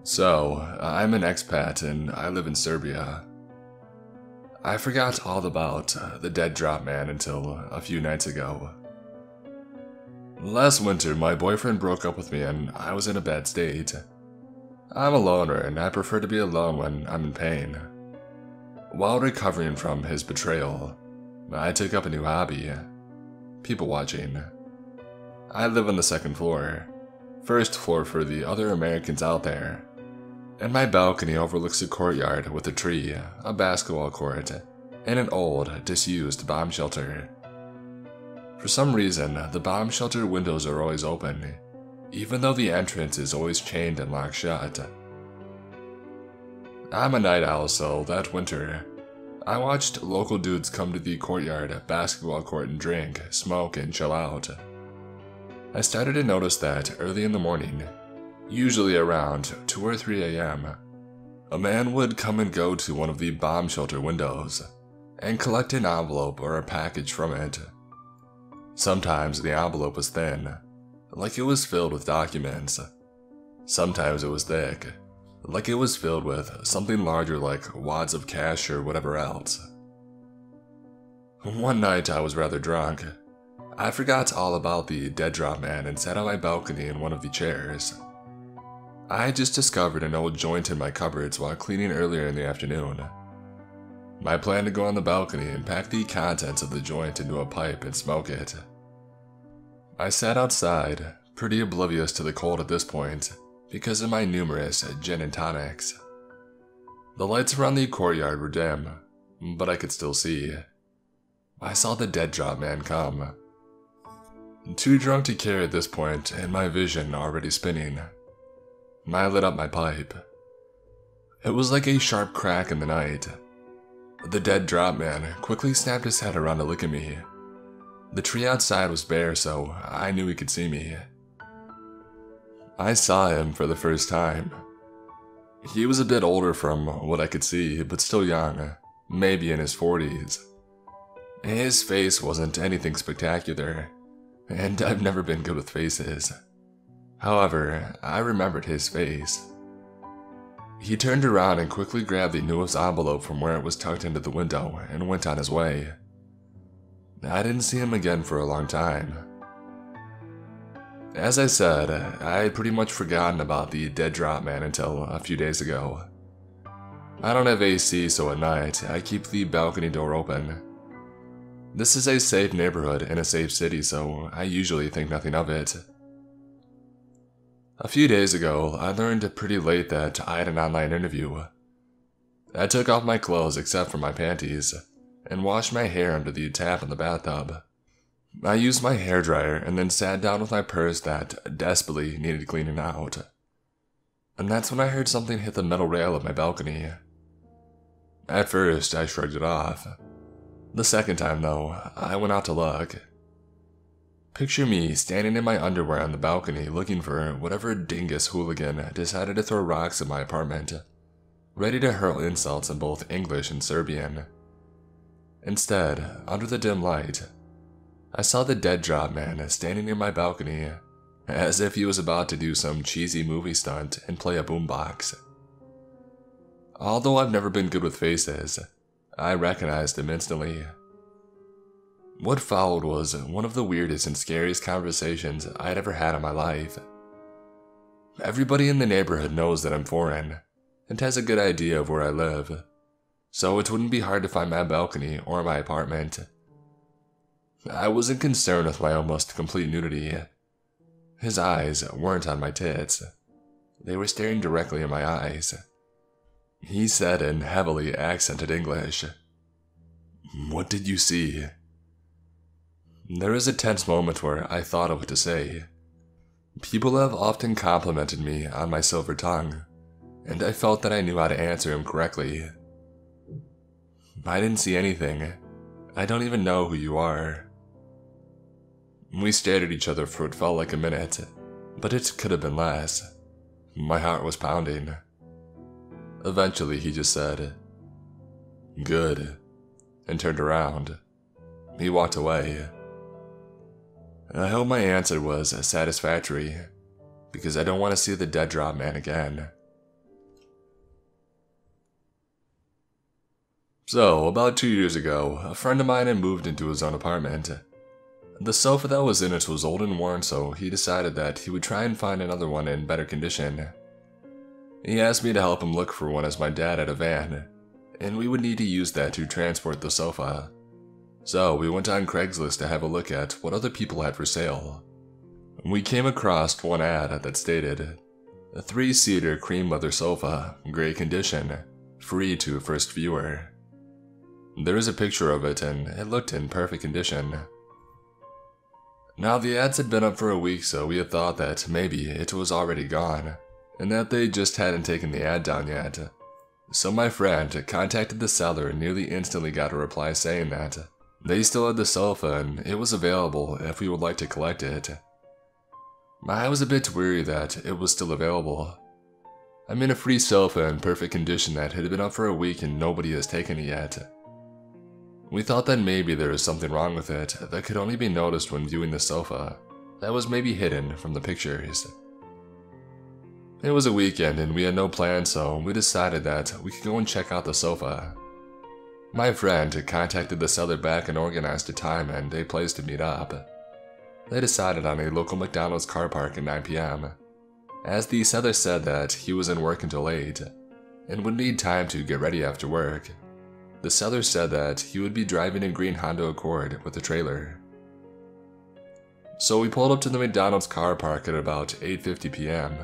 So, I'm an expat and I live in Serbia. I forgot all about the dead drop man until a few nights ago. Last winter, my boyfriend broke up with me and I was in a bad state. I'm a loner and I prefer to be alone when I'm in pain. While recovering from his betrayal, I took up a new hobby: people watching. I live on the second floor, first floor for the other Americans out there, and my balcony overlooks a courtyard with a tree, a basketball court, and an old, disused bomb shelter. For some reason, the bomb shelter windows are always open, even though the entrance is always chained and locked shut. I'm a night owl, so that winter, I watched local dudes come to the courtyard basketball court and drink, smoke, and chill out. I started to notice that early in the morning, usually around 2 or 3 a.m., a man would come and go to one of the bomb shelter windows and collect an envelope or a package from it. Sometimes the envelope was thin, like it was filled with documents. Sometimes it was thick, like it was filled with something larger like wads of cash or whatever else. One night I was rather drunk. I forgot all about the dead drop man and sat on my balcony in one of the chairs. I had just discovered an old joint in my cupboards while cleaning earlier in the afternoon. I planned to go on the balcony and pack the contents of the joint into a pipe and smoke it. I sat outside, pretty oblivious to the cold at this point, because of my numerous gin and tonics. The lights around the courtyard were dim, but I could still see. I saw the dead drop man come. Too drunk to care at this point, and my vision already spinning. I lit up my pipe. It was like a sharp crack in the night. The dead drop man quickly snapped his head around to look at me. The tree outside was bare, so I knew he could see me. I saw him for the first time. He was a bit older from what I could see, but still young, maybe in his 40s. His face wasn't anything spectacular, and I've never been good with faces. However, I remembered his face. He turned around and quickly grabbed the newest envelope from where it was tucked into the window and went on his way. I didn't see him again for a long time. As I said, I had pretty much forgotten about the dead drop man until a few days ago. I don't have AC, so at night, I keep the balcony door open. This is a safe neighborhood in a safe city, so I usually think nothing of it. A few days ago, I learned pretty late that I had an online interview. I took off my clothes except for my panties, and washed my hair under the tap in the bathtub. I used my hairdryer and then sat down with my purse that desperately needed cleaning out. And that's when I heard something hit the metal rail of my balcony. At first, I shrugged it off. The second time, though, I went out to look. Picture me standing in my underwear on the balcony looking for whatever dingus hooligan decided to throw rocks at my apartment, ready to hurl insults in both English and Serbian. Instead, under the dim light, I saw the dead drop man standing near my balcony, as if he was about to do some cheesy movie stunt and play a boombox. Although I've never been good with faces, I recognized him instantly. What followed was one of the weirdest and scariest conversations I'd ever had in my life. Everybody in the neighborhood knows that I'm foreign, and has a good idea of where I live, so it wouldn't be hard to find my balcony or my apartment. I wasn't concerned with my almost complete nudity. His eyes weren't on my tits. They were staring directly in my eyes. He said in heavily accented English, "What did you see?" There was a tense moment where I thought of what to say. People have often complimented me on my silver tongue, and I felt that I knew how to answer him correctly. "I didn't see anything. I don't even know who you are." We stared at each other for what felt like a minute, but it could have been less. My heart was pounding. Eventually he just said, "Good," and turned around. He walked away. I hope my answer was satisfactory, because I don't want to see the dead drop man again. So, about 2 years ago, a friend of mine had moved into his own apartment. The sofa that was in it was old and worn, so he decided that he would try and find another one in better condition. He asked me to help him look for one as my dad had a van, and we would need to use that to transport the sofa. So we went on Craigslist to have a look at what other people had for sale. We came across one ad that stated, a 3-seater cream leather sofa, great condition, free to first viewer. There is a picture of it and it looked in perfect condition. Now the ads had been up for a week, so we had thought that maybe it was already gone, and that they just hadn't taken the ad down yet. So my friend contacted the seller and nearly instantly got a reply saying that they still had the sofa and it was available if we would like to collect it. I was a bit weary that it was still available. I mean, a free sofa in perfect condition that had been up for a week and nobody has taken it yet. We thought that maybe there was something wrong with it that could only be noticed when viewing the sofa, that was maybe hidden from the pictures. It was a weekend and we had no plans, so we decided that we could go and check out the sofa. My friend contacted the seller back and organized a time and a place to meet up. They decided on a local McDonald's car park at 9 p.m. as the seller said that he was in work until 8 and would need time to get ready after work. The seller said that he would be driving a green Honda Accord with a trailer. So we pulled up to the McDonald's car park at about 8:50 p.m.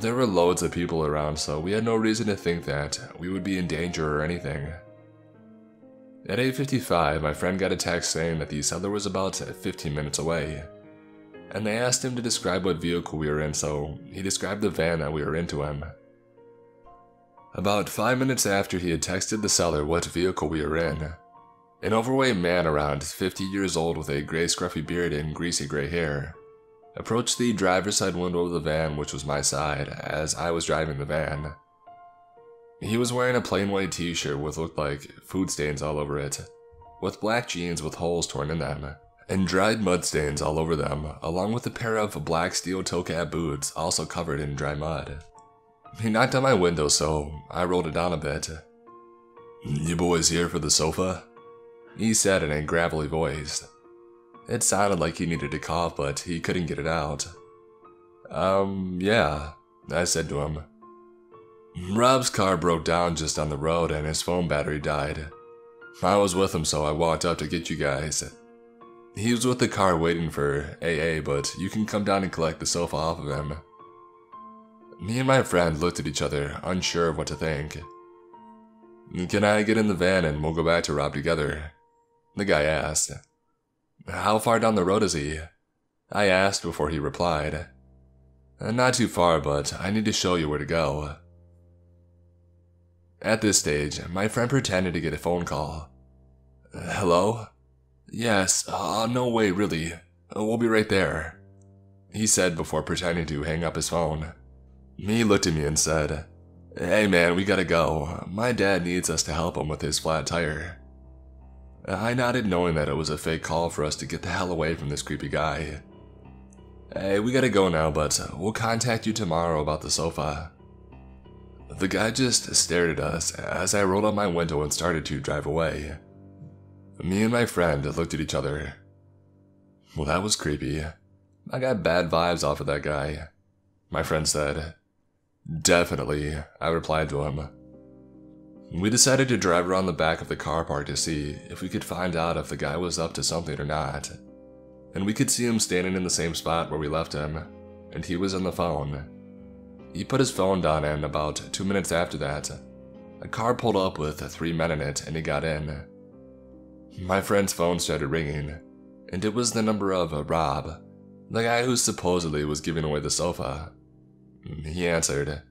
There were loads of people around, so we had no reason to think that we would be in danger or anything. At 8:55, my friend got a text saying that the seller was about 15 minutes away, and they asked him to describe what vehicle we were in, so he described the van that we were in to him. About 5 minutes after he had texted the seller what vehicle we were in, an overweight man around 50 years old with a gray scruffy beard and greasy gray hair approached the driver's side window of the van, which was my side, as I was driving the van. He was wearing a plain white t-shirt with looked like food stains all over it, with black jeans with holes torn in them, and dried mud stains all over them, along with a pair of black steel toe-cap boots also covered in dry mud. He knocked on my window, so I rolled it down a bit. "You boys here for the sofa?" he said in a gravelly voice. It sounded like he needed to cough, but he couldn't get it out. Yeah, I said to him. Rob's car broke down just on the road and his phone battery died. I was with him, so I walked up to get you guys. He was with the car waiting for AA, but you can come down and collect the sofa off of him. Me and my friend looked at each other, unsure of what to think. Can I get in the van and we'll go back to Rob together? The guy asked. How far down the road is he? I asked before he replied. Not too far, but I need to show you where to go. At this stage, my friend pretended to get a phone call. Hello? Yes, no way, really. We'll be right there, he said before pretending to hang up his phone. He looked at me and said, Hey man, we gotta go. My dad needs us to help him with his flat tire. I nodded, knowing that it was a fake call for us to get the hell away from this creepy guy. Hey, we gotta go now, but we'll contact you tomorrow about the sofa. The guy just stared at us as I rolled up my window and started to drive away. Me and my friend looked at each other. Well, that was creepy. I got bad vibes off of that guy, my friend said. Definitely, I replied to him. We decided to drive around the back of the car park to see if we could find out if the guy was up to something or not. And we could see him standing in the same spot where we left him, and he was on the phone. He put his phone down, and about 2 minutes after that, a car pulled up with 3 men in it and he got in. My friend's phone started ringing, and it was the number of Rob, the guy who supposedly was giving away the sofa. He answered.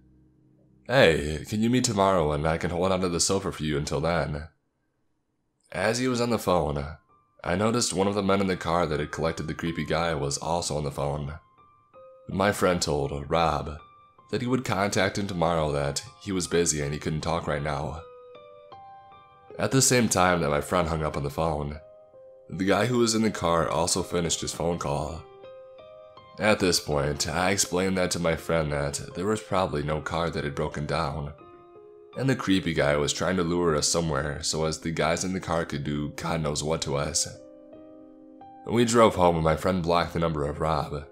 Hey, can you meet tomorrow and I can hold onto the sofa for you until then? As he was on the phone, I noticed one of the men in the car that had collected the creepy guy was also on the phone. My friend told Rob that he would contact him tomorrow, that he was busy and he couldn't talk right now. At the same time that my friend hung up on the phone, The guy who was in the car also finished his phone call. At this point, I explained that to my friend that there was probably no car that had broken down, and the creepy guy was trying to lure us somewhere so as the guys in the car could do God knows what to us. We drove home and my friend blocked the number of Rob,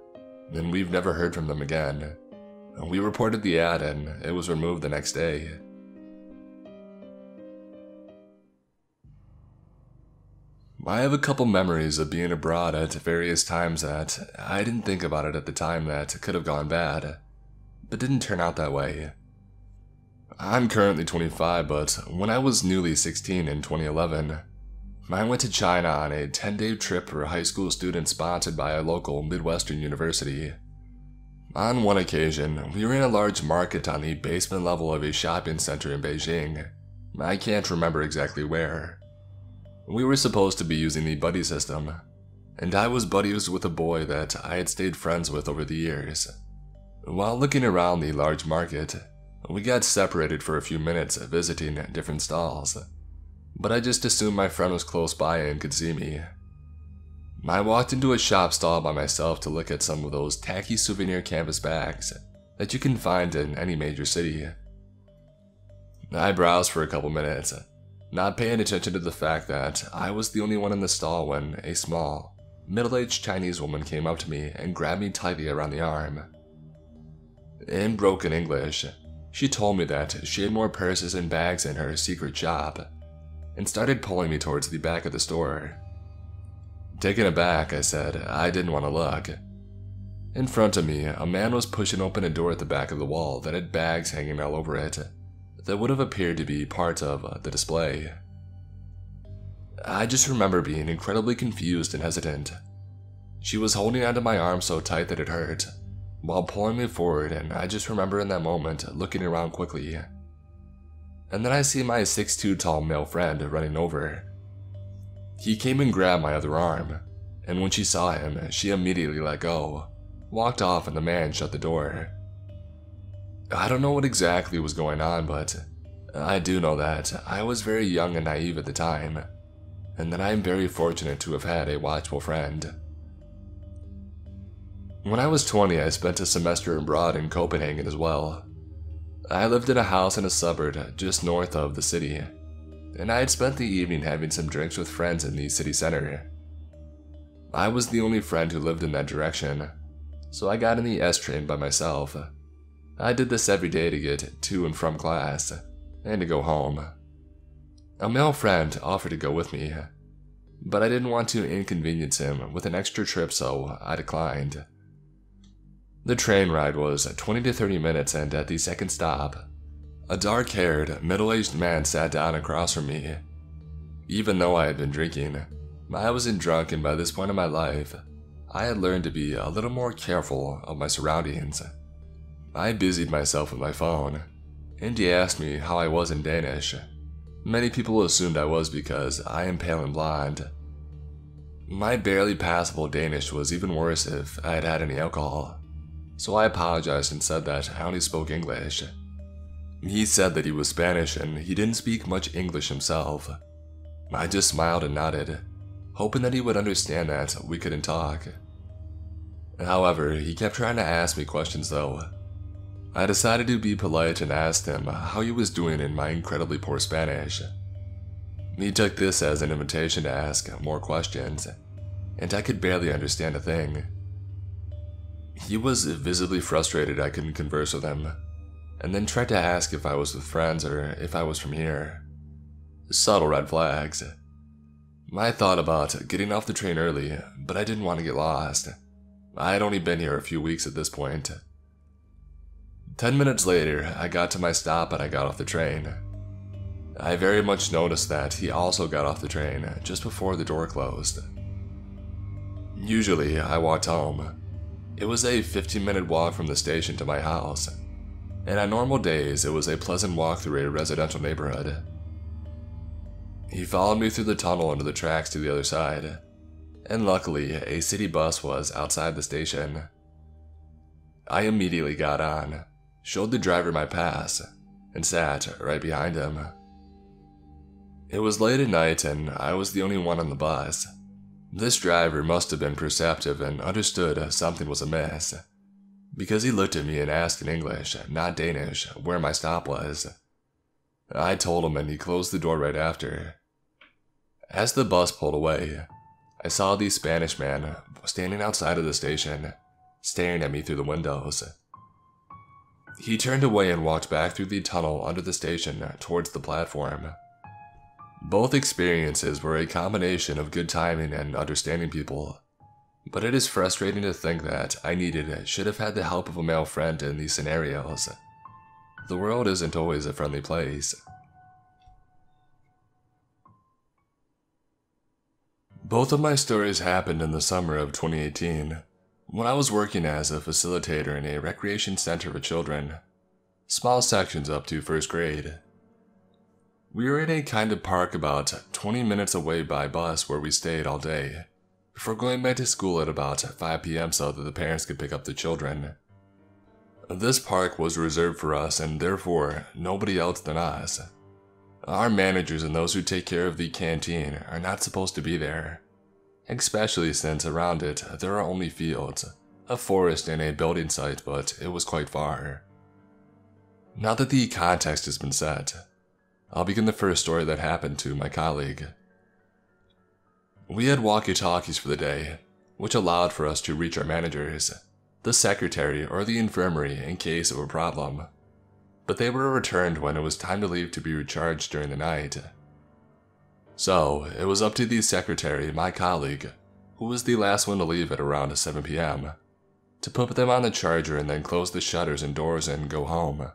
and we've never heard from them again. We reported the ad and it was removed the next day. I have a couple memories of being abroad at various times that I didn't think about it at the time that could have gone bad, but didn't turn out that way. I'm currently 25, but when I was newly 16 in 2011, I went to China on a 10-day trip for high school students sponsored by a local Midwestern university. On one occasion, we were in a large market on the basement level of a shopping center in Beijing. I can't remember exactly where. We were supposed to be using the buddy system, and I was buddies with a boy that I had stayed friends with over the years. While looking around the large market, we got separated for a few minutes visiting different stalls, but I just assumed my friend was close by and could see me. I walked into a shop stall by myself to look at some of those tacky souvenir canvas bags that you can find in any major city. I browsed for a couple minutes, not paying attention to the fact that I was the only one in the stall when a small, middle-aged Chinese woman came up to me and grabbed me tightly around the arm. In broken English, she told me that she had more purses and bags in her secret shop, and started pulling me towards the back of the store. Taken aback, I said I didn't want to look. In front of me, a man was pushing open a door at the back of the wall that had bags hanging all over it that would have appeared to be part of the display. I just remember being incredibly confused and hesitant. She was holding onto my arm so tight that it hurt, while pulling me forward, and I just remember in that moment looking around quickly. And then I see my 6'2" tall male friend running over. He came and grabbed my other arm, and when she saw him, she immediately let go, walked off, and the man shut the door. I don't know what exactly was going on, but I do know that I was very young and naive at the time, and that I am very fortunate to have had a watchful friend. When I was 20, I spent a semester abroad in Copenhagen as well. I lived in a house in a suburb just north of the city, and I had spent the evening having some drinks with friends in the city center. I was the only friend who lived in that direction, so I got in the S train by myself. I did this every day to get to and from class, and to go home. A male friend offered to go with me, but I didn't want to inconvenience him with an extra trip, so I declined. The train ride was 20 to 30 minutes, and at the second stop, a dark-haired, middle-aged man sat down across from me. Even though I had been drinking, I wasn't drunk, and by this point in my life, I had learned to be a little more careful of my surroundings. I busied myself with my phone, and he asked me how I was in Danish. Many people assumed I was because I am pale and blonde. My barely passable Danish was even worse if I had had any alcohol, so I apologized and said that I only spoke English. He said that he was Spanish and he didn't speak much English himself. I just smiled and nodded, hoping that he would understand that we couldn't talk. However, he kept trying to ask me questions though. I decided to be polite and asked him how he was doing in my incredibly poor Spanish. He took this as an invitation to ask more questions, and I could barely understand a thing. He was visibly frustrated I couldn't converse with him, and then tried to ask if I was with friends or if I was from here. Subtle red flags. I thought about getting off the train early, but I didn't want to get lost. I had only been here a few weeks at this point. 10 minutes later, I got to my stop and I got off the train. I very much noticed that he also got off the train just before the door closed. Usually, I walked home. It was a 15-minute walk from the station to my house, and on normal days, it was a pleasant walk through a residential neighborhood. He followed me through the tunnel under the tracks to the other side, and luckily, a city bus was outside the station. I immediately got on, showed the driver my pass, and sat right behind him. It was late at night and I was the only one on the bus, This driver must have been perceptive and understood something was amiss, because he looked at me and asked in English, not Danish, where my stop was. I told him and he closed the door right after. As the bus pulled away, I saw the Spanish man standing outside of the station, staring at me through the windows. He turned away and walked back through the tunnel under the station towards the platform. Both experiences were a combination of good timing and understanding people, but it is frustrating to think that I should have had the help of a male friend in these scenarios. The world isn't always a friendly place. Both of my stories happened in the summer of 2018, when I was working as a facilitator in a recreation center for children, small sections up to first grade. We were in a kind of park about 20 minutes away by bus where we stayed all day, before going back to school at about 5 p.m. so that the parents could pick up the children. This park was reserved for us and therefore nobody else than us. Our managers and those who take care of the canteen are not supposed to be there, especially since around it there are only fields, a forest and a building site, but it was quite far. Now that the context has been set, I'll begin the first story that happened to my colleague. We had walkie-talkies for the day, which allowed for us to reach our managers, the secretary, or the infirmary in case of a problem, but they were returned when it was time to leave to be recharged during the night. So, it was up to the secretary, my colleague, who was the last one to leave at around 7 p.m., to put them on the charger and then close the shutters and doors and go home.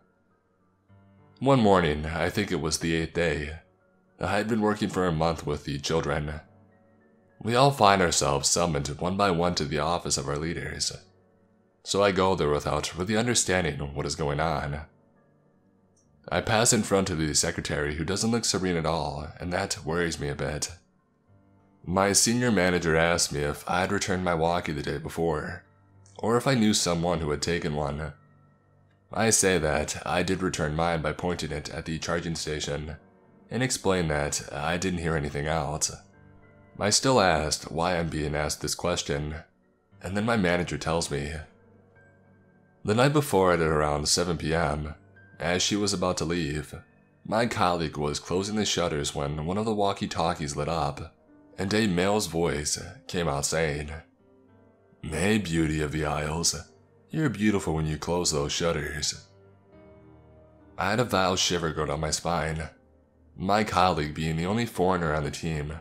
One morning, I think it was the 8th day, I had been working for a month with the children. We all find ourselves summoned one by one to the office of our leaders, so I go there without really understanding what is going on. I pass in front of the secretary who doesn't look serene at all, and that worries me a bit. My senior manager asked me if I had returned my walkie the day before, or if I knew someone who had taken one. I say that I did return mine by pointing it at the charging station, and explain that I didn't hear anything else. I still asked why I'm being asked this question, and then my manager tells me. The night before at around 7 p.m., as she was about to leave, my colleague was closing the shutters when one of the walkie-talkies lit up, and a male's voice came out saying, "Hey, beauty of the aisles, you're beautiful when you close those shutters." I had a vile shiver go down my spine, my colleague being the only foreigner on the team.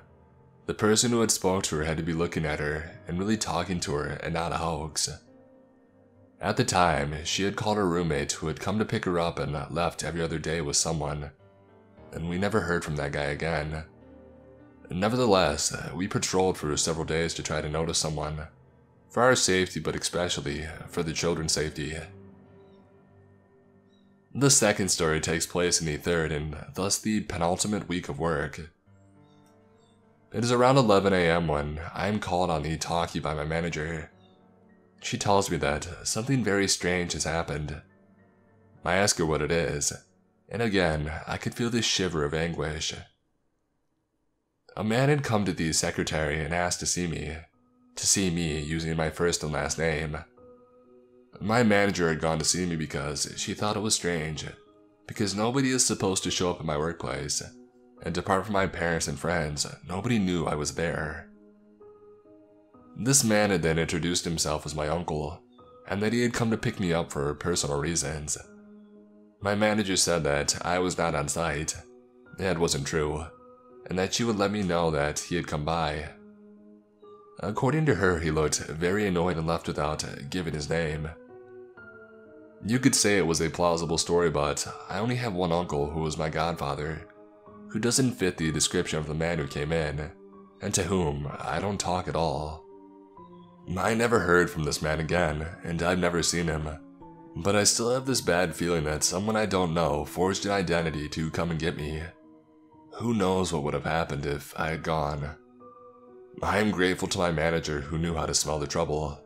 The person who had spoke to her had to be looking at her and really talking to her and not a hoax. At the time, she had called her roommate who had come to pick her up and left every other day with someone, and we never heard from that guy again. Nevertheless, we patrolled for several days to try to notice someone, for our safety but especially for the children's safety. The second story takes place in the third and thus the penultimate week of work. It is around 11 a.m. when I am called on the talkie by my manager. She tells me that something very strange has happened. I ask her what it is, and again I could feel this shiver of anguish. A man had come to the secretary and asked to see me using my first and last name. My manager had gone to see me because she thought it was strange, because nobody is supposed to show up at my workplace, and apart from my parents and friends, nobody knew I was there. This man had then introduced himself as my uncle, and that he had come to pick me up for personal reasons. My manager said that I was not on site. That wasn't true, and that she would let me know that he had come by. According to her, he looked very annoyed and left without giving his name. You could say it was a plausible story, but I only have one uncle who was my godfather, who doesn't fit the description of the man who came in, and to whom I don't talk at all. I never heard from this man again, and I've never seen him, but I still have this bad feeling that someone I don't know forged an identity to come and get me. Who knows what would have happened if I had gone. I am grateful to my manager who knew how to smell the trouble,